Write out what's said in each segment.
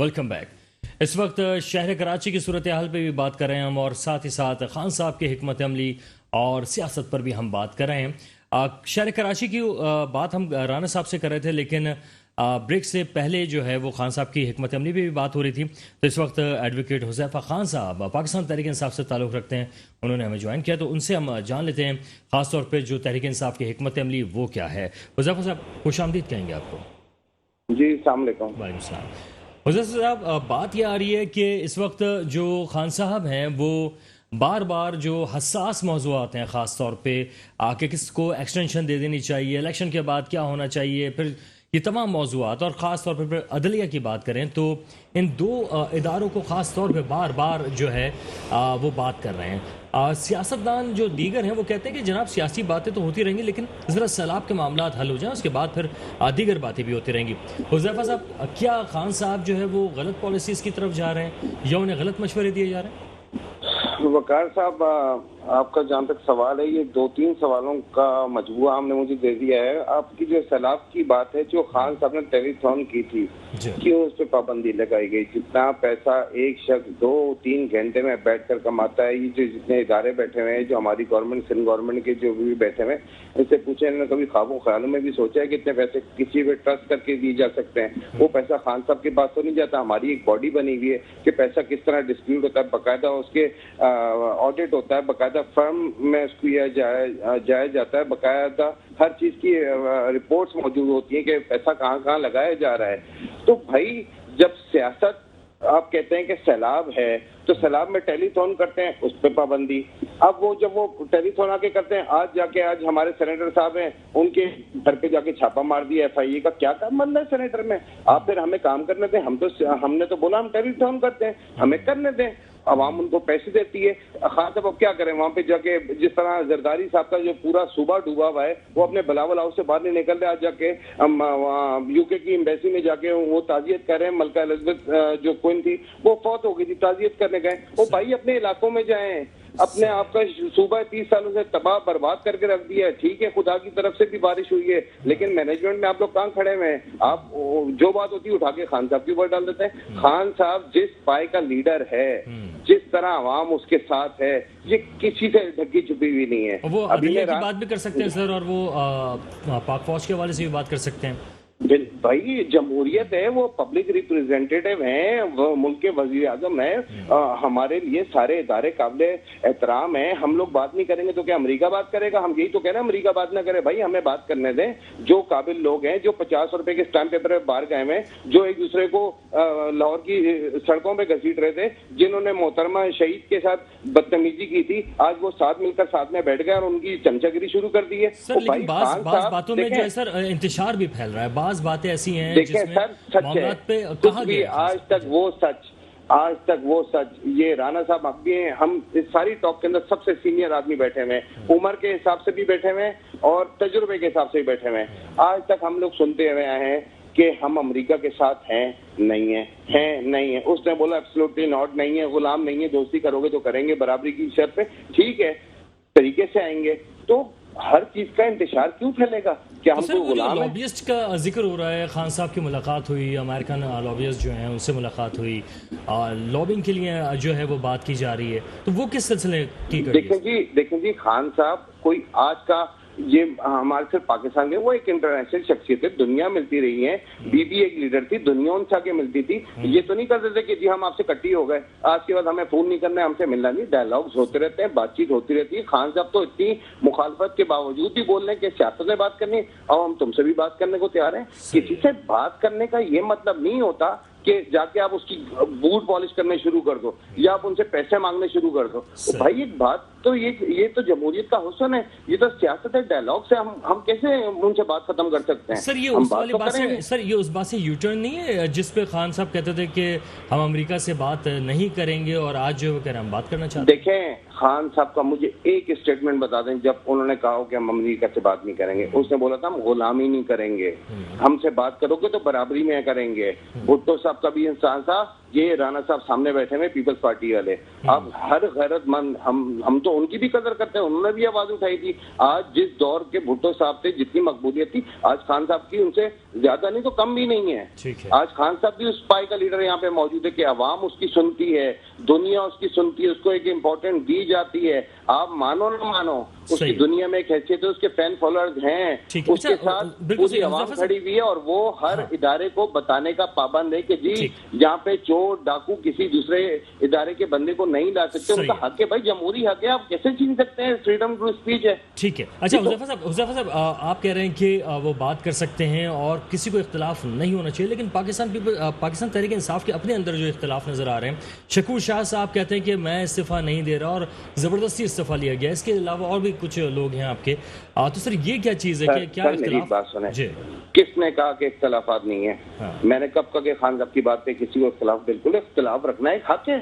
Welcome back. इस वक्त शहर कराची की सूरत हाल पे भी बात कर रहे हैं हम, और साथ ही साथ खान साहब की हिकमत अमली और सियासत पर भी हम बात कर रहे हैं। शहर कराची की बात हम राना साहब से कर रहे थे, लेकिन ब्रेक से पहले जो है वो खान साहब की हिकमत अमली पे भी बात हो रही थी। तो इस वक्त एडवोकेट हुज़ैफा खान साहब पाकिस्तान तहरीक इंसाफ से ताल्लुक़ रखते हैं, उन्होंने हमें ज्वाइन किया, तो उनसे हम जान लेते हैं ख़ासतौर पर जो तहरीक इंसाफ की हिकमत अमली वो क्या है। हुज़ैफा साहब खुशामदीद कहेंगे आपको। जी, अस्सलाम वालेकुम। वालेकुम सलाम। हुज़ैफा साहब, बात यह आ रही है कि इस वक्त जो खान साहब हैं वो बार बार जो हसास मौज़ूआत हैं, ख़ास तौर पे आके किसको एक्सटेंशन दे देनी चाहिए, इलेक्शन के बाद क्या होना चाहिए, फिर ये तमाम मौज़ूआत, और ख़ास तौर पर अदलिया की बात करें तो इन दो इदारों को ख़ास तौर पे बार बार जो है वो बात कर रहे हैं। सियासतदान जो दीगर हैं वो कहते हैं कि जनाब सियासी बातें तो होती रहेंगी, लेकिन ज़रा सैलाब के मामला हल हो जाएं, उसके बाद फिर दीगर बातें भी होती रहेंगी। हुज़ैफा साहब, क्या खान साहब जो है वो गलत पॉलिसीज़ की तरफ जा रहे हैं या उन्हें गलत मशवरे दिए जा रहे हैं? वकार साहब, आपका जहाँ तक सवाल है, ये 2-3 सवालों का मजबूआ आपने मुझे दे दिया है। आपकी जो सैलाब की बात है, जो खान साहब ने टेलीथॉन की थी, क्यों उस पर पाबंदी लगाई गई? जितना पैसा एक शख्स 2-3 घंटे में बैठकर कमाता है, ये जो जितने इदारे बैठे हुए हैं, जो हमारी गवर्नमेंट, सिंध गवर्नमेंट के जो भी बैठे हुए हैं, इससे पूछे, इन्होंने कभी ख्वाबों ख्यालों में भी सोचा है कि इतने पैसे किसी पे ट्रस्ट करके दिए जा सकते हैं? वो पैसा खान साहब के पास तो नहीं जाता। हमारी एक बॉडी बनी हुई है कि पैसा किस तरह डिस्ट्रीब्यूट होता है, बाकायदा उसके ऑडिट होता है, बाकायदा फर्म में उसको जाया जाता है, बाकायदा हर चीज की रिपोर्ट्स मौजूद होती है कि पैसा कहाँ कहाँ लगाया जा रहा है। तो भाई, जब सियासत, आप कहते हैं कि सैलाब है, तो सैलाब में टेलीथॉन करते हैं, उस पर पाबंदी। अब वो जब वो टेलीथॉन आके करते हैं, आज हमारे सेनेटर साहब हैं, उनके घर पे जाके छापा मार दिया FIA का। क्या काम बन रहा है सेनेटर में? आप फिर हमें काम करने दें। हमने तो बोला हम टेलीथॉन करते हैं, हमें करने दें। अवाम उनको पैसे देती है। खास अब क्या करें वहाँ पे जाके? जिस तरह जरदारी साहब का जो पूरा सूबा डूबा हुआ है, वो अपने बिलावल हाउस से बाहर नहीं निकल रहे। आज जाके UK की एम्बेसी में जाके वो ताजियत कर रहे हैं। मलका एलिजाबेथ जो क्वीन थी, वो फौत हो गई थी, ताजियत करने गए। वो भाई अपने इलाकों में जाएं। अपने आपका सूबा 30 सालों से तबाह बर्बाद करके रख दिया है। ठीक है, खुदा की तरफ से भी बारिश हुई है, लेकिन मैनेजमेंट में आप लोग कहाँ खड़े हुए हैं? आप जो बात होती है उठा के खान साहब के ऊपर डाल देते हैं। खान साहब जिस पाए का लीडर है, जिस तरह आवाम उसके साथ है, ये किसी से ढकी छुपी हुई नहीं है। वो अदलिया की बात भी कर सकते हैं सर, और वो पाक फौज के हवाले से भी बात कर सकते हैं। भाई, जमहूरियत है, वो पब्लिक रिप्रेजेंटेटिव हैं, वो मुल्क के वजीर आजम है। हमारे लिए सारे इदारे काबिल एहतराम है। हम लोग बात नहीं करेंगे तो क्या अमेरिका बात करेगा? हम यही तो कह रहे हैं, अमेरिका बात ना करे। भाई, हमें बात करने दें। जो काबिल लोग हैं, जो 50 रुपए के स्टैम्प पेपर में बाहर गए हैं, जो एक दूसरे को लाहौर की सड़कों पे घसीट रहे थे, जिन्होंने मोहतरमा शहीद के साथ बदतमीजी की थी, आज वो साथ मिलकर साथ में बैठ गए और उनकी चमचागिरी शुरू कर दी है। सर, लेकिन बात बातों में जो है सर इंतशार भी फैल रहा है। बातें ऐसी हैं जिसमें सच है, पे कहा गया आज तक वो सच ये राना साहब आपके, हम इस सारी टॉक के अंदर सबसे सीनियर आदमी बैठे हुए हैं, उम्र के हिसाब से भी बैठे हुए हैं और तजुर्बे के हिसाब से भी बैठे हुए हैं। आज तक हम लोग सुनते हुए आए हैं कि हम अमेरिका के साथ हैं, नहीं है। उसने बोला एब्सोल्युटली नॉट, नहीं है, गुलाम नहीं है, दोस्ती करोगे तो करेंगे बराबरी की शर्त पे, ठीक है, तरीके से आएंगे। तो हर चीज का इंतशार क्यों फैलेगा? क्या हम तो गुलाम हैं? लॉबिस्ट का जिक्र हो रहा है, खान साहब की मुलाकात हुई, अमेरिकन लॉबिस्ट जो हैं उनसे मुलाकात हुई, लॉबिंग के लिए जो है वो बात की जा रही है, तो वो किस सिलसिले की? देखें जी, खान साहब कोई आज का, ये हमारे सिर्फ पाकिस्तान के, वो एक इंटरनेशनल शख्सियत है, दुनिया मिलती रही है। बीबी एक लीडर थी, दुनिया उनसे आगे मिलती थी। ये तो नहीं कर देते कि जी हम आपसे कट्टी हो गए, आज के बाद हमें फोन नहीं करना है, हमसे मिलना नहीं। डायलॉग्स होते रहते हैं, बातचीत होती रहती है। खान साहब तो इतनी मुखालफत के बावजूद भी बोल रहे हैं कि सियासत में बात करनी, और हम तुमसे भी बात करने को तैयार हैं। किसी से बात करने का ये मतलब नहीं होता कि जाके आप उसकी बूट पॉलिश करने शुरू कर दो या आप उनसे पैसे मांगने शुरू कर दो। तो भाई, एक बात तो ये तो जमहूरियत का हुस्न है, ये तो सियासत है। डायलॉग से हम कैसे उनसे बात खत्म कर सकते हैं? सर, ये उस वाली बात से, सर ये उस बात से यूटर्न नहीं है जिस पे खान साहब कहते थे कि हम अमेरिका से बात नहीं करेंगे, और आज जो कह रहे हैं हम बात करना चाहते हैं। देखें, खान साहब का मुझे एक स्टेटमेंट बता दें जब उन्होंने कहा कि हम अमेरिका से बात नहीं करेंगे। उसने बोला था हम गुलामी नहीं करेंगे, हमसे बात करोगे तो बराबरी में करेंगे। भुट्टो साहब का भी इंसान था, ये राणा साहब सामने बैठे हुए पीपल्स पार्टी वाले, अब हर गैरतमंद, हम तो उनकी भी कदर करते हैं, उन्होंने भी आवाज उठाई थी। आज जिस दौर के भुट्टो साहब थे जितनी मकबूलियत थी, आज खान साहब की उनसे ज्यादा नहीं तो कम भी नहीं है। आज खान साहब भी उस पाई का लीडर यहाँ पे मौजूद है कि अवाम उसकी सुनती है, दुनिया उसकी सुनती है, उसको एक इम्पोर्टेंट दी जाती है। आप मानो ना मानो, उसकी दुनिया में एक हैसियत है, उसके फैन फॉलोअर्स हैं, उसके साथ पूरी आवाम खड़ी हुई है, और वो हर इदारे को बताने का पाबंद है कि जी यहाँ पे चोर डाकू किसी दूसरे इदारे के बंदे को नहीं ला सकते, उनका हक है भाई, जमहूरी हक है, आप कैसे छीन सकते हैं? फ्रीडम टू स्पीच है। ठीक है। अच्छा हुज़ैफा साहब, आप कह रहे हैं कि वो बात कर सकते हैं और किसी को इख्तिलाफ नहीं होना चाहिए, लेकिन पाकिस्तान तहरीक इंसाफ के अपने अंदर जो इख्तिलाफ नजर आ रहे हैं, शकूर शाह साहब कहते हैं कि मैं इस्तीफा नहीं दे रहा और जबरदस्ती इस्तीफा लिया गया, इसके अलावा और भी कुछ लोग हैं आपके, तो सर ये क्या चीज है कि क्या इख्तिलाफ? बात सुने, किसने कहा कि इख्तिलाफात नहीं है? मैंने कब कहा कि खान साहब की बात पे किसी को इख्तिलाफ? बिल्कुल इख्तिलाफ रखना एक हक है,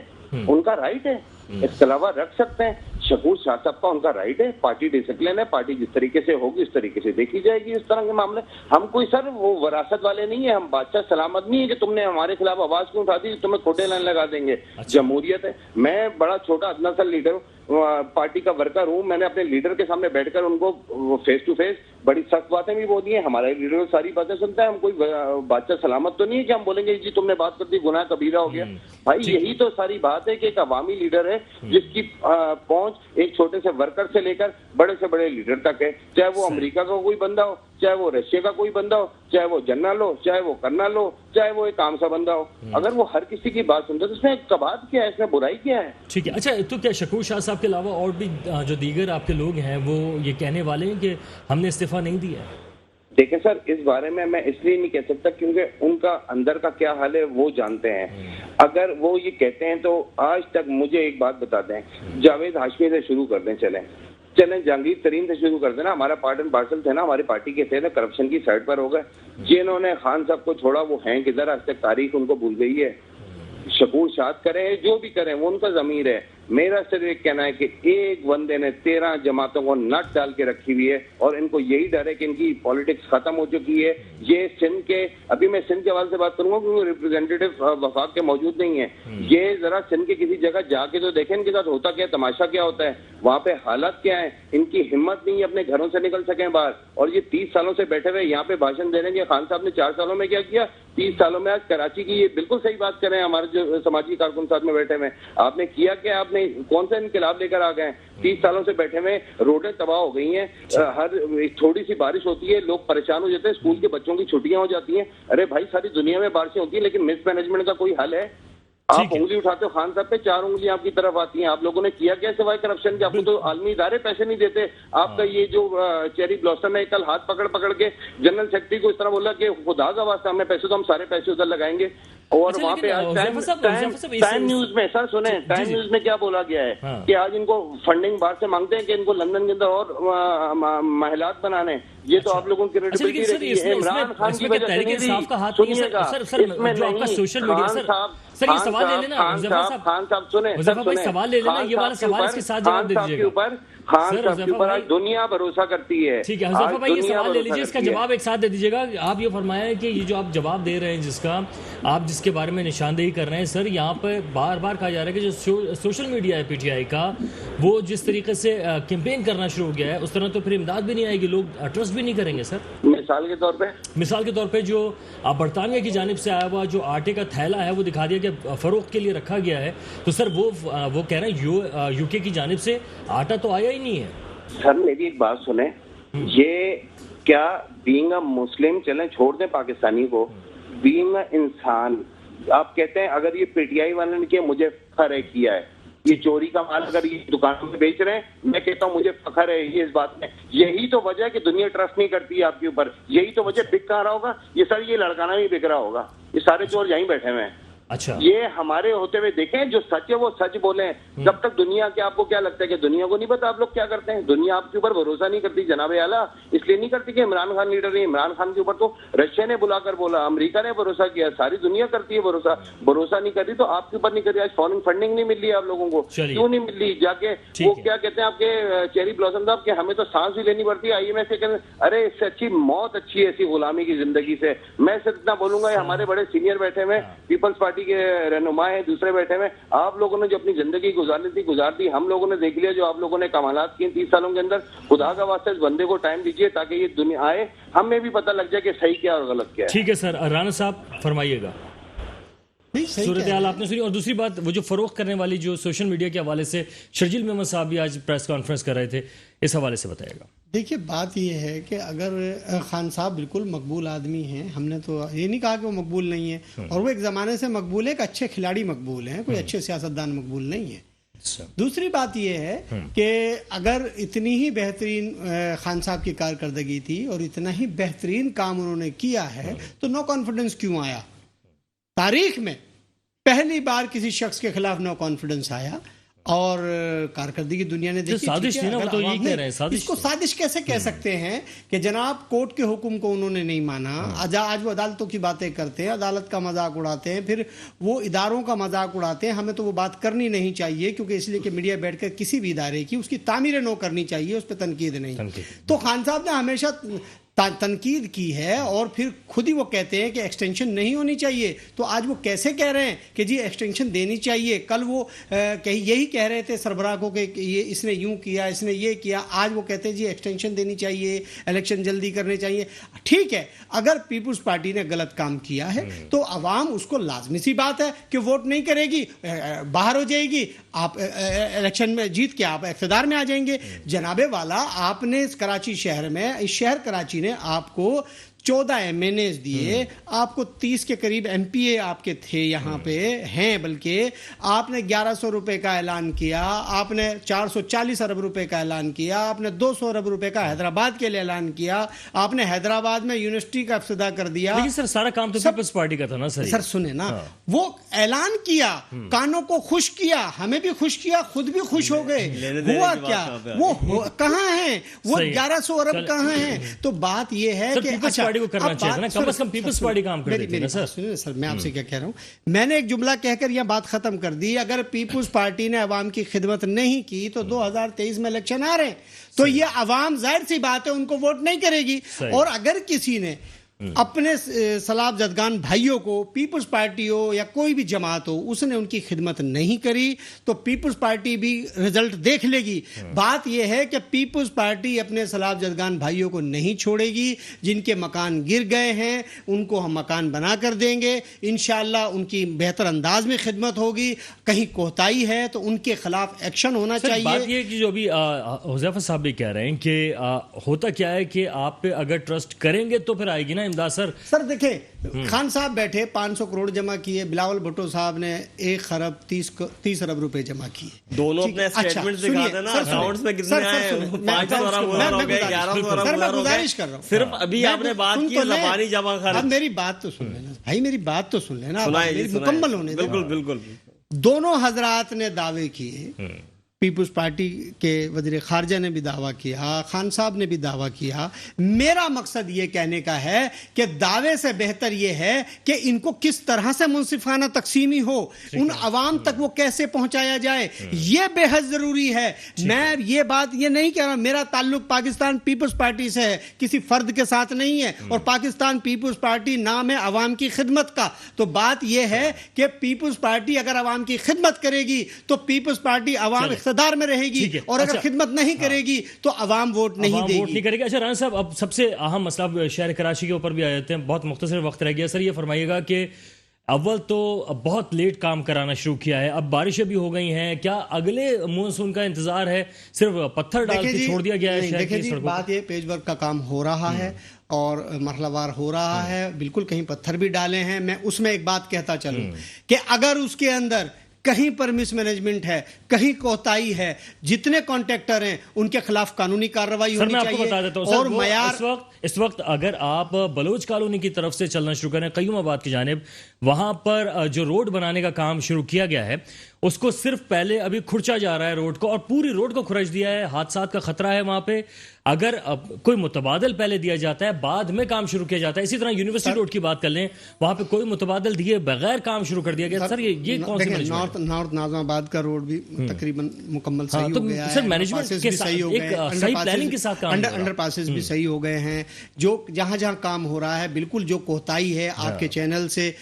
उनका राइट है, इख्तिलाफ रख सकते हैं। शकूर शाह साहब का उनका राइट है, पार्टी डिसिप्लिन है, पार्टी जिस तरीके से होगी उस तरीके से देखी जाएगी इस तरह के मामले। हम कोई सर वो वरासत वाले नहीं है, हम बादशाह सलामत नहीं है कि तुमने हमारे खिलाफ आवाज क्यों उठा दी, तुम्हें खोटे लाइन लगा देंगे। जमहूरियत है। मैं बड़ा छोटा अदना सा लीडर हूँ, पार्टी का वर्कर हूँ, मैंने अपने लीडर के सामने बैठकर उनको फेस टू फेस बड़ी सख्त बातें भी बोली हैं। हमारा लीडर सारी बातें सुनता है, हम कोई बादशाह सलामत तो नहीं है कि हम बोलेंगे जी तुमने बात कर दी, गुनाह कबीरा हो गया। भाई यही तो सारी बात है कि एक अवामी लीडर है जिसकी पहुंच एक छोटे से वर्कर से लेकर बड़े से बड़े लीडर तक है, चाहे वो अमेरिका का कोई बंदा हो, चाहे वो रशिया का कोई बंदा हो, चाहे वो जनरल हो, चाहे वो कर्नल हो, चाहे वो एक आम सा बंदा हो, अगर वो हर किसी की बात सुनता है तो इसमें कबात क्या है, इसमें बुराई क्या है? ठीक है। अच्छा, तो क्या शकूर शाह साहब के अलावा और भी जो दीगर आपके लोग हैं वो ये कहने वाले हैं कि हमने इस्तीफा नहीं दिया? देखें सर, इस बारे में मैं इसलिए नहीं कह सकता क्योंकि उनका अंदर का क्या हाल है वो जानते हैं। अगर वो ये कहते हैं तो आज तक मुझे एक बात बता दें, जावेद हाशमी से शुरू कर दें, चलें जहांगीर तरीन से शुरू कर देना, हमारा पार्ट एंड पार्सल थे ना, हमारी पार्टी के थे ना, करप्शन की साइड पर हो गए। जिन्होंने खान साहब को छोड़ा वो हैं किधर? आज तक तारीख उनको भूल गई है। शकूर शाह करें जो भी करें वो उनका ज़मीर है। मेरा सिर्फ एक कहना है कि एक बंदे ने 13 जमातों को नट डाल के रखी हुई है और इनको यही डर है कि इनकी पॉलिटिक्स खत्म हो चुकी है। ये सिंध के, अभी मैं सिंध के हवाले से बात करूंगा क्योंकि रिप्रेजेंटेटिव वफाक के मौजूद नहीं है। ये जरा सिंध के किसी जगह जाके तो देखें इनके साथ होता क्या, तमाशा क्या होता है, वहाँ पे हालात क्या है। इनकी हिम्मत नहीं है अपने घरों से निकल सके बाहर, और ये 30 सालों से बैठे हुए यहाँ पे भाषण दे रहे हैं। खान साहब ने 4 सालों में क्या किया, 30 सालों में आज कराची की, ये बिल्कुल सही बात कर रहे हैं हमारे जो समाजी कारकुन साथ में बैठे हुए, आपने किया क्या? आपने कौन सा इनकलाब लेकर आ गए? 30 सालों से बैठे हुए, रोडें तबाह हो गई हैं, हर थोड़ी सी बारिश होती है लोग परेशान हो जाते हैं, स्कूल के बच्चों की छुट्टियां हो जाती हैं। अरे भाई सारी दुनिया में बारिशें होती है, लेकिन मिसमैनेजमेंट का कोई हल है? आप उंगली उठाते हो खान साहब पे, 4 उंगलियां आपकी तरफ आती हैं। आप लोगों ने किया क्या सिवाय करप्शन के? आपको तो आलमी इदारे पैसे नहीं देते। आपका ये जो चेरी ब्लॉसम है, कल हाथ पकड़ पकड़ के जनरल सेक्रेटरी को इस तरह बोला कि खुदा का वास्ता हमें पैसे, तो हम सारे पैसे उधर लगाएंगे। और वहाँ पे आज टाइम न्यूज में, सर सुने, टाइम न्यूज में क्या बोला गया है कि आज इनको फंडिंग बाहर से मांगते हैं कि इनको लंदन के अंदर और महिलात बनाने। ये तो आप लोगों की क्रेडिबिलिटी रही है। इमरान खान की वजह से सुनिएगा, इसमें नहीं सोशल मीडिया सर, ये सवाल ले लेना खान साहब सुने, सवाल ले लेना, ये वाला सवाल इसके साथ जवाब दे दीजिएगा। खान साहब के ऊपर आज दुनिया भरोसा करती है। ठीक है हुज़ैफा भाई, ये सवाल ले लीजिए, इसका जवाब एक साथ दे दीजिएगा। आप ये फरमाया कि ये जो आप जवाब दे रहे हैं, जिसके बारे में निशानदेही कर रहे हैं सर, यहाँ पर बार बार कहा जा रहा है कि जो सोशल मीडिया है पीटीआई का, वो जिस तरीके से कैंपेन करना शुरू हो गया है, उस तरह तो फिर इमदाद भी नहीं आएगी, लोग ट्रस्ट भी नहीं करेंगे सर। मिसाल के तौर पे जो बरतानिया की जानिब से आया हुआ जो आटे का थैला है वो दिखा दिया कि फरोख्त के लिए रखा गया है, तो सर वो कह रहे हैं यूके की जानिब से आटा तो आया ही नहीं है। सर मेरी एक बात सुने, ये क्या बीइंग अ मुस्लिम, चलें छोड़ दें पाकिस्तानी को, बीइंग अ इंसान, आप कहते हैं अगर ये पीटीआई वाले ने किया मुझे फख्र है किया है, ये चोरी का माल अगर ये दुकानों में बेच रहे हैं, मैं कहता हूँ मुझे फख्र है ये इस बात में। यही तो वजह है कि दुनिया ट्रस्ट नहीं करती है आपके ऊपर, यही तो वजह। बिक कहाँ रहा होगा ये सर? ये लड़काना भी बिक रहा होगा, ये सारे चोर यहीं बैठे हुए हैं। अच्छा, ये हमारे होते हुए देखें, जो सच है वो सच बोले। जब तक दुनिया के, आपको क्या लगता है कि दुनिया को नहीं पता आप लोग क्या करते हैं? दुनिया आपके ऊपर भरोसा नहीं करती जनाब आला, इसलिए नहीं करती कि इमरान खान लीडर है। इमरान खान के ऊपर तो रशिया ने बुलाकर बोला, अमेरिका ने भरोसा किया, सारी दुनिया करती है भरोसा। भरोसा नहीं कर रही तो आपके ऊपर नहीं कर रही। आज फॉरेन फंडिंग नहीं मिल रही है आप लोगों को, क्यों नहीं मिल रही? जाके वो क्या कहते हैं आपके चेरी ब्लॉसम साहब कि हमें तो सांस भी लेनी पड़ती है IMF से, कहते अरे इससे अच्छी मौत अच्छी है ऐसी गुलामी की जिंदगी से। मैं सिर्फ इतना बोलूंगा, हमारे बड़े सीनियर बैठे हुए पीपल्स पार्टी पार्टी के रहनुमा है, दूसरे बैठे हुए, आप लोगों ने जो अपनी जिंदगी गुजारनी थी गुजार दी, हम लोगों ने देख लिया जो आप लोगों ने कमालात किए 30 सालों के अंदर। खुदा का वास्ते इस बंदे को टाइम दीजिए ताकि ये दुनिया आए, हमें भी पता लग जाए कि सही क्या और गलत क्या है। ठीक है सर, राणा साहब फरमाइएगा। सूरत हाल आपने सुनी। और दूसरी बात, वो जो फरोख्त करने वाली जो सोशल मीडिया के हवाले से शर्जील मेमन साहब भी आज प्रेस कॉन्फ्रेंस कर रहे थे, इस हवाले से बताइएगा। देखिए, बात यह है कि अगर खान साहब बिल्कुल मकबूल आदमी हैं, हमने तो ये नहीं कहा कि वो मकबूल नहीं है, और वो एक ज़माने से मकबूल है, एक अच्छे खिलाड़ी मकबूल हैं, कोई अच्छे सियासतदान मकबूल नहीं है। दूसरी बात यह है कि अगर इतनी ही बेहतरीन खान साहब की कारकर्दगी थी और इतना ही बेहतरीन काम उन्होंने किया है, तो नो कॉन्फिडेंस क्यों आया? तारीख में पहली बार किसी शख्स के खिलाफ नो कॉन्फिडेंस आया, और कारकर्दगी दुनिया ने देखी। साजिश थी ना, वो तो यही कह रहे हैं, साजिश। इसको साजिश कैसे कह सकते हैं कि जनाब कोर्ट के हुक्म को उन्होंने नहीं माना। आज वो अदालतों की बातें करते हैं, अदालत का मजाक उड़ाते हैं, फिर वो इदारों का मजाक उड़ाते हैं। हमें तो वो बात करनी नहीं चाहिए, क्योंकि इसलिए कि मीडिया बैठकर किसी भी इदारे की उसकी तामीर नो करनी चाहिए, उस पर तनकीद नहीं। तो खान साहब ने हमेशा तनकीद की है, और फिर खुद ही वो कहते हैं कि एक्सटेंशन नहीं होनी चाहिए। तो आज वो कैसे कह रहे हैं कि जी एक्सटेंशन देनी चाहिए? कल वो यही कह रहे थे सरबराह को कि ये इसने यूं किया, इसने ये किया। आज वो कहते हैं जी एक्सटेंशन देनी चाहिए, इलेक्शन जल्दी करने चाहिए। ठीक है, अगर पीपुल्स पार्टी ने गलत काम किया है तो अवाम उसको, लाजमी सी बात है कि वोट नहीं करेगी, बाहर हो जाएगी। आप इलेक्शन में जीत के आप इख्तिदार में आ जाएंगे। जनाबे वाला, आपने इस कराची शहर में, इस शहर कराची ने आपको 14 MNAs दिए, आपको 30 के करीब MPA आपके थे, यहाँ पे हैं, बल्कि आपने 1100 रुपए का ऐलान किया, आपने 440 अरब रुपए का ऐलान किया, आपने 200 अरब रुपए का हैदराबाद के लिए ऐलान किया, आपने हैदराबाद में यूनिवर्सिटी का इफ्तिताह कर दिया। लेकिन सर सारा काम तो पीपल्स पार्टी का था ना सर। सर सुने ना, वो ऐलान किया, कानों को खुश किया, हमें भी खुश किया, खुद भी खुश हो गए। हुआ क्या? वो कहाँ है? वो 1100 अरब कहाँ है? तो बात ये है कि को करना चाहिए ना, कम से कम पीपल्स पार्टी काम कर रही थी ना सर। सुनिए सर, मैं आपसे क्या कह रहा हूं, मैंने एक जुमला कहकर यह बात खत्म कर दी। अगर पीपल्स पार्टी ने अवाम की खिदमत नहीं की तो 2023 में इलेक्शन आ रहे हैं, तो ये अवाम जाहिर सी बात है उनको वोट नहीं करेगी। और अगर किसी ने अपने सलाब जदगान भाइयों को, पीपल्स पार्टी हो या कोई भी जमात हो, उसने उनकी खिदमत नहीं करी, तो पीपल्स पार्टी भी रिजल्ट देख लेगी। बात यह है कि पीपल्स पार्टी अपने सलाब जदगान भाइयों को नहीं छोड़ेगी। जिनके मकान गिर गए हैं उनको हम मकान बना कर देंगे इंशाअल्लाह। उनकी बेहतर अंदाज में खिदमत होगी। कहीं कोताही है तो उनके खिलाफ एक्शन होना चाहिए। बात यह कि जो अभी हुज़ैफा साहब भी कह रहे हैं कि होता क्या है कि आप पे अगर ट्रस्ट करेंगे तो फिर आएगी ना इमदाद। सर देखें, खान साहब बैठे 500 करोड़ जमा किए, बिलावल भुट्टो साहब ने 1 खरब 30 अरब रुपए जमा किए। दोनों अपने स्टेटमेंट दिखा देना, अकाउंट्स में कितने आए, 500 अरब हो गए, 1100 अरब। सर मैं गुजारिश कर रहा हूं, सिर्फ अभी आपने बात की ज़बानी जमा खर्च। अब मेरी बात तो सुन लेना भाई, मेरी बात तो सुन लेना, मुकम्मल होने दो। बिल्कुल बिल्कुल। दोनों हजरात ने दावे किए, पीपुल्स पार्टी के वज़ीर ख़ारजा ने भी दावा किया, खान साहब ने भी दावा किया। मेरा मकसद ये कहने का है कि दावे से बेहतर ये है कि इनको किस तरह से मुनसिफाना तकसीमी हो, उन अवाम तक वो कैसे पहुंचाया जाए, ये बेहद ज़रूरी है। मैं ये बात ये नहीं कह रहा, मेरा ताल्लुक पाकिस्तान पीपुल्स पार्टी से है, किसी फ़र्द के साथ नहीं है। और पाकिस्तान पीपुल्स पार्टी नाम है अवाम की खिदमत का। तो बात यह है कि पीपुल्स पार्टी अगर अवाम की खिदमत करेगी तो पीपुल्स पार्टी अवाम इक़्तिदार में रहेगी, और अगर खिदमत नहीं करेगी तो अवाम वोट नहीं देगी। वोट नहीं करेगी। अच्छा राना साहब, अब सबसे अहम मसला शहर कराची के ऊपर भी आ जाते हैं, बहुत मुख्तसर वक्त रह गया। सर ये फरमाइएगा कि अव्वल तो बहुत लेट काम कराना शुरू किया है, अब बारिशें भी हो गई हैं, क्या अगले मानसून का इंतजार है? सिर्फ पत्थर डाल के छोड़ दिया गया है शहर की सड़कों? बात ये, पेज वर्क का काम हो रहा है और मरहलावार हो रहा है, बिल्कुल कहीं पत्थर भी डाले हैं। मैं उसमें एक बात कहता चलूं कि अगर उसके अंदर कहीं पर मिसमैनेजमेंट है, कहीं कोताही है, जितने कॉन्ट्रैक्टर हैं उनके खिलाफ कानूनी कार्रवाई होनी चाहिए। आपको बता देता हूं, और मयार इस वक्त अगर आप बलोच कॉलोनी की तरफ से चलना शुरू करें कयूमाबाद की जानिब, वहां पर जो रोड बनाने का काम शुरू किया गया है उसको सिर्फ पहले अभी खुरचा जा रहा है रोड को, और पूरी रोड को खुरच दिया है। हादसात का खतरा है वहां पे। अगर कोई मुतबादल पहले दिया जाता है, बाद में काम शुरू किया जाता है। इसी तरह यूनिवर्सिटी रोड की बात कर लें, वहां पे कोई मुतबादल दिए बगैर काम शुरू कर दिया गया। सर ये कौन सी मैनेजमेंट? नॉर्थ नाज़िमाबाद का रोड भी तकरीबन मुकम्मल सही हो गया है। सर मैनेजमेंट के साथ एक सही प्लानिंग के साथ काम, अंडरपासेस भी सही हो गए हैं। जो जहां काम हो रहा है, बिल्कुल जो कोताही है आपके चैनल से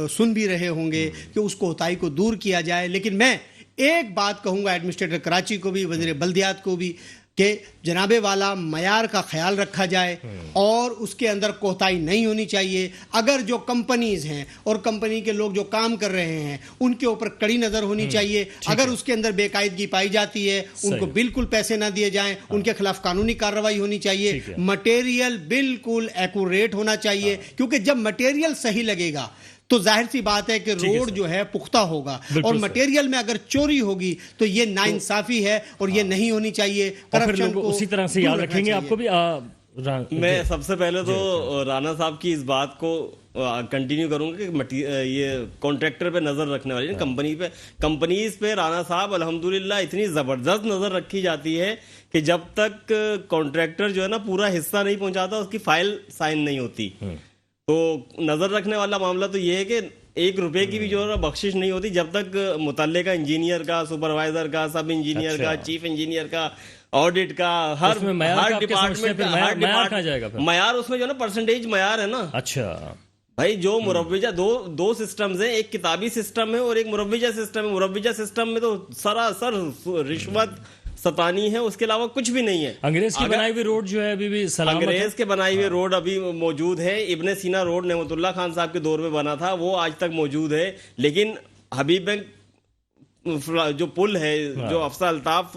सुन भी रहे होंगे कि उस कोताही को दूर किया जाए। लेकिन मैं एक बात कहूंगा एडमिनिस्ट्रेटर कराची को भी, वज़ीर बल्दियात को भी, कि जनाबे वाला मयार का ख्याल रखा जाए और उसके अंदर कोताही नहीं होनी चाहिए। अगर जो कंपनीज हैं और कंपनी के लोग जो काम कर रहे हैं उनके ऊपर कड़ी नजर होनी चाहिए। अगर उसके अंदर बेकायदगी पाई जाती है उनको बिल्कुल पैसे ना दिए जाएं, उनके खिलाफ कानूनी कार्रवाई होनी चाहिए। मटेरियल बिल्कुल एक्यूरेट होना चाहिए, क्योंकि जब मटेरियल सही लगेगा तो जाहिर सी बात है कि रोड जो है पुख्ता होगा, और मटेरियल में अगर चोरी होगी तो ये नाइंसाफी है और ये नहीं होनी चाहिए। करप्शन को उसी तरह से याद रखेंगे। आपको भी मैं सबसे पहले तो राना साहब की इस बात को कंटिन्यू करूंगा कि ये कॉन्ट्रैक्टर पे नजर रखने वाली कंपनीज पे राना साहब अल्हम्दुलिल्लाह इतनी जबरदस्त नजर रखी जाती है कि जब तक कॉन्ट्रैक्टर जो है ना पूरा हिस्सा नहीं पहुंचाता उसकी फाइल साइन नहीं होती। तो नजर रखने वाला मामला तो ये है कि 1 रुपए की भी जो है बख्शिश नहीं होती जब तक मुतल्लिका इंजीनियर का, सुपरवाइजर का, सब इंजीनियर का, चीफ इंजीनियर का, ऑडिट का, हर डिपार्टमेंट का मयार उसमें जो है ना परसेंटेज मयार है ना। अच्छा भाई, जो मुरव्विजा दो सिस्टम्स हैं, एक किताबी सिस्टम है और एक मुरव्विजा सिस्टम है। मुरव्विजा सिस्टम में तो सरासर रिश्वत सतानी है, उसके अलावा कुछ भी नहीं है। अंग्रेज की बनाई हुई रोड जो है अभी भी सलामत है। अंग्रेज के बनाई हुई रोड अभी मौजूद है। इब्ने सीना रोड नेमतुल्लाह खान साहब के दौर में बना था, वो आज तक मौजूद है। लेकिन हबीब बैंक जो पुल है, जो अफसा अल्ताफ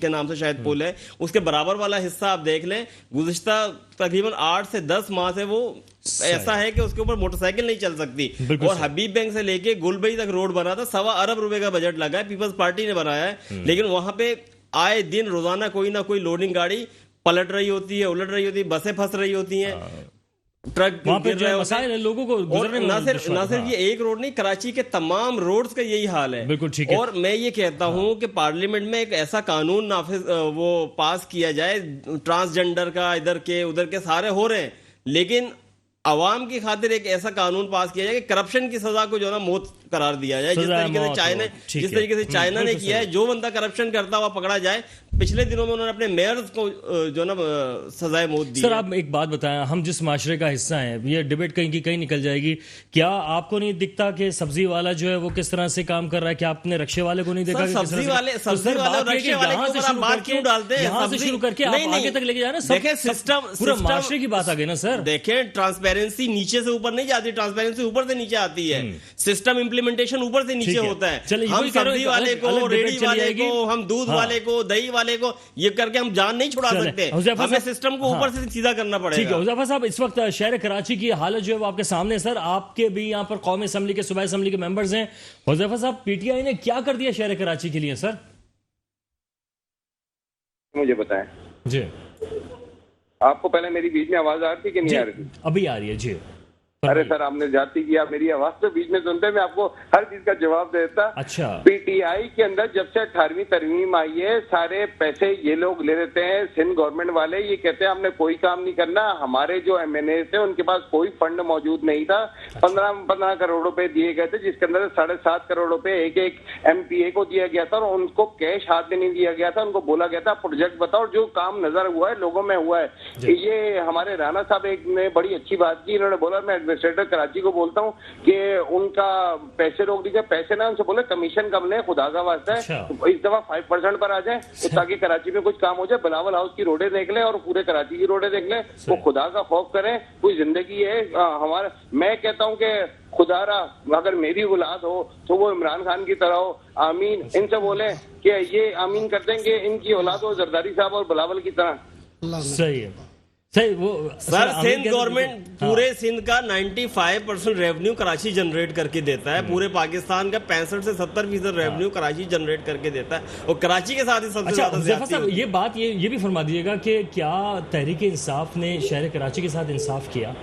के नाम से शायद पुल है, उसके बराबर वाला हिस्सा आप देख लें, गुज़िश्ता तकरीबन 8 से 10 माह से वो ऐसा है कि उसके ऊपर मोटरसाइकिल नहीं चल सकती। और हबीब बैंक से लेके गुलबई तक रोड बना था, 1.25 अरब रुपए का बजट लगा है, पीपल्स पार्टी ने बनाया है। लेकिन वहां पे आए दिन रोजाना कोई ना कोई लोडिंग गाड़ी पलट रही होती है, उलट रही होती है, बसें फंस रही होती हैं, ट्रक गिर रहे होते हैं, लोगों को गुजरने में ना सिर्फ ये एक रोड नहीं, कराची के तमाम रोड्स का यही हाल है। बिल्कुल ठीक है। और मैं ये कहता हूं कि पार्लियामेंट में एक ऐसा कानून वो पास किया जाए, ट्रांसजेंडर का इधर के उधर के सारे हो रहे हैं, लेकिन अवाम की खातिर एक ऐसा कानून पास किया जाए कि करप्शन की सजा को जो ना मौत करार दिया जाए। जिस तरीके से चाइना ने किया है, जो बंदा करप्शन करता हुआ पकड़ा जाए। पिछले दिनों में उन्होंने अपने मेयर्स को जो ना सजाए मौत दी। सर, आप एक बात बताएं, हम जिस माशरे का हिस्सा हैं, ये डिबेट कहीं की कहीं निकल जाएगी, क्या आपको नहीं दिखता कि सब्जी वाला जो है वो किस तरह से काम कर रहा है? क्या आपने रक्षे वाले को नहीं देखा? सब्जी वाले रक्षे वाले बात क्यों डालते हैं? यहाँ से शुरू करके आगे तक लेके जाना। देखें, सिस्टम पूरा माशरे की बात आ गई ना सर। देखें, ट्रांसपेरेंसी नीचे से ऊपर नहीं जाती, ट्रांसपेरेंसी ऊपर से नीचे आती है। सिस्टम इंप्लीमेंटेशन ऊपर से नीचे होता है। हम सब्जी वाले को, रेडी वाले को, हम दूध वाले को, दही वाले को, ये करके हम जान नहीं छुड़ा सकते। हमें सिस्टम को ऊपर से सीधा करना पड़ेगा। ठीक है हुज़ैफा साहब, इस वक्त शहर कराची की हालत जो है वो आपके सामने। सर, आपके भी यहाँ पर कौमी असम्बली के, सूबाई असम्बली के मेंबर्स हैं। हुज़ैफा साहब, पीटीआई ने क्या कर दिया शहर कराची के लिए सर? मुझे बताएं जी। आपको पहले मेरी बीच में आवाज आ रही थी कि नहीं आ रही थी? अभी आ रही है जी। अरे सर, आपने जाती किया, मेरी आवाज तो बीच में सुनते, मैं आपको हर चीज का जवाब देता। अच्छा। पीटीआई के अंदर जब से 18वीं तरमीम आई है, सारे पैसे ये लोग ले लेते हैं, सिंध गवर्नमेंट वाले। ये कहते हैं हमने कोई काम नहीं करना। हमारे जो एमएनए थे उनके पास कोई फंड मौजूद नहीं था। 15 करोड़ रुपए दिए गए थे, जिसके अंदर 7.5 करोड़ रुपए एक एमपीए को दिया गया था, और उनको कैश हाथ में नहीं दिया गया था। उनको बोला गया था प्रोजेक्ट बताओ, जो काम नजर हुआ है लोगों में हुआ है। ये हमारे राणा साहब एक ने बड़ी अच्छी बात की। इन्होंने बोला, मैं एडमिनिस्ट्रेटर कराची को बोलता हूँ कि उनका पैसे रोक दीजिए। पैसे ना, उनसे बोले कमीशन कम ले, खुदा का वास्ता है, इस दफा 5% पर आ जाए, तो ताकि कराची में कुछ काम हो जाए। बिलावल हाउस की रोडें देख ले और पूरे कराची की रोडें देख ले, वो खुदा का खौफ करें। कोई जिंदगी है हमारा। मैं कहता हूँ कि खुदारा अगर मेरी औलाद हो तो वो इमरान खान की तरह हो। आमीन। इनसे बोले कि ये आमीन कर देंगे, इनकी औलाद हो जरदारी साहब और बिलावल की तरह। सही है। वो सर, सिंध गवर्नमेंट पूरे सिंध का 95% रेवेन्यू कराची जनरेट करके देता है। पूरे पाकिस्तान का 65 से 70% रेवेन्यू कराची जनरेट करके देता है, और कराची के साथ ही सबसे ज्यादा। ये बात ये भी फरमा दीजिएगा कि क्या तहरीक इंसाफ ने शहर कराची के साथ इंसाफ किया?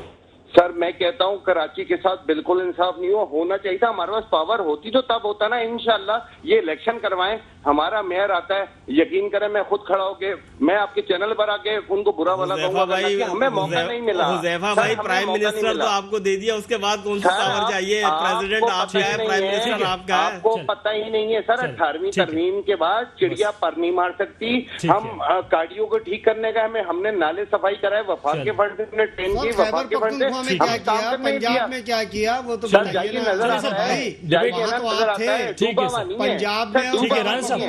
सर, मैं कहता हूँ कराची के साथ बिल्कुल इंसाफ नहीं होना चाहिए था। हमारे पास पावर होती तो तब होता ना। इंशाल्लाह ये इलेक्शन करवाएं, हमारा मेयर आता है, यकीन करें मैं खुद खड़ा होके, मैं आपके चैनल पर आके उनको बुरा वाला कहूंगा भाई, हमें मौका नहीं मिला। हुज़ैफा भाई, प्राइम मिनिस्टर तो आपको दे दिया, उसके बाद कौन सा पावर चाहिए? प्रेसिडेंट आपका है, प्राइम मिनिस्टर आपका है, आपको पता ही नहीं है सर। 18वीं तरमीम के बाद चिड़िया पर नहीं मार सकती। हम गाड़ियों को ठीक करने का हमने नाले सफाई कराए, वफाक के फंड से, ट्रेन की वफाक के फंड से। क्या किया, पंजाब में क्या किया वो तो सर बताइए जाइए ना। नजर अरे आता है, भाई, जाइए वहाँ ना तो नजर आप आता है, थे। ठीक है सर। पंजाब में ठीक है राणा साहब,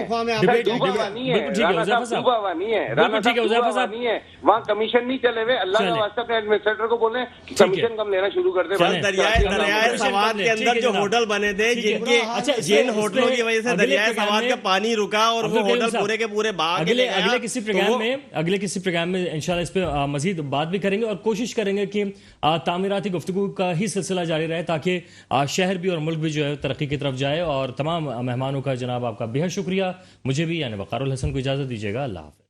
डिबेट डूबा नहीं है, बिल्कुल ठीक है राणा उज़ैफर साहब साहब, डूबा नहीं है, बिल्कुल राणा ठीक है साहब उज़ैफर डूबा साहब, नहीं है, वहाँ कमीशन नहीं चले हुए। अल्लाह का चलें। वास्ता अपने एडमिनिस्ट्रेटर को बोले कि ठीक है। कमीशन कम लेना शुरू कर दे। चलें। दरियाए कमीशन सवात कम ले, के ठीक अंदर है जो जनाब। होटल बने थे, ठीक है। जिनके अच्छा, जिन इस पे होटलों की वजह से अगले दरियाए प्रोग्राम सवात में का पानी रुका और वो अब्दुल करीम होटल साहब, पूरे के पूरे भाग के अगले ले गया। अगले किसी तो प्रोग्राम वो- में अगले किसी प्रोग्राम में इंशाल्लाह इस पे मजीद बात भी करेंगे और कोशिश करेंगे कि तामीराती गुफ्तगू का ही सिलसिला जारी रहे, ताकि शहर भी और मुल्क भी जो है तरक्की की तरफ जाए। और तमाम मेहमानों का जनाब आपका बेहद शुक्रिया। मुझे भी यानी वक़ारुल हसन को इजाज़त दीजिएगा। अल्लाह हाफ़िज़।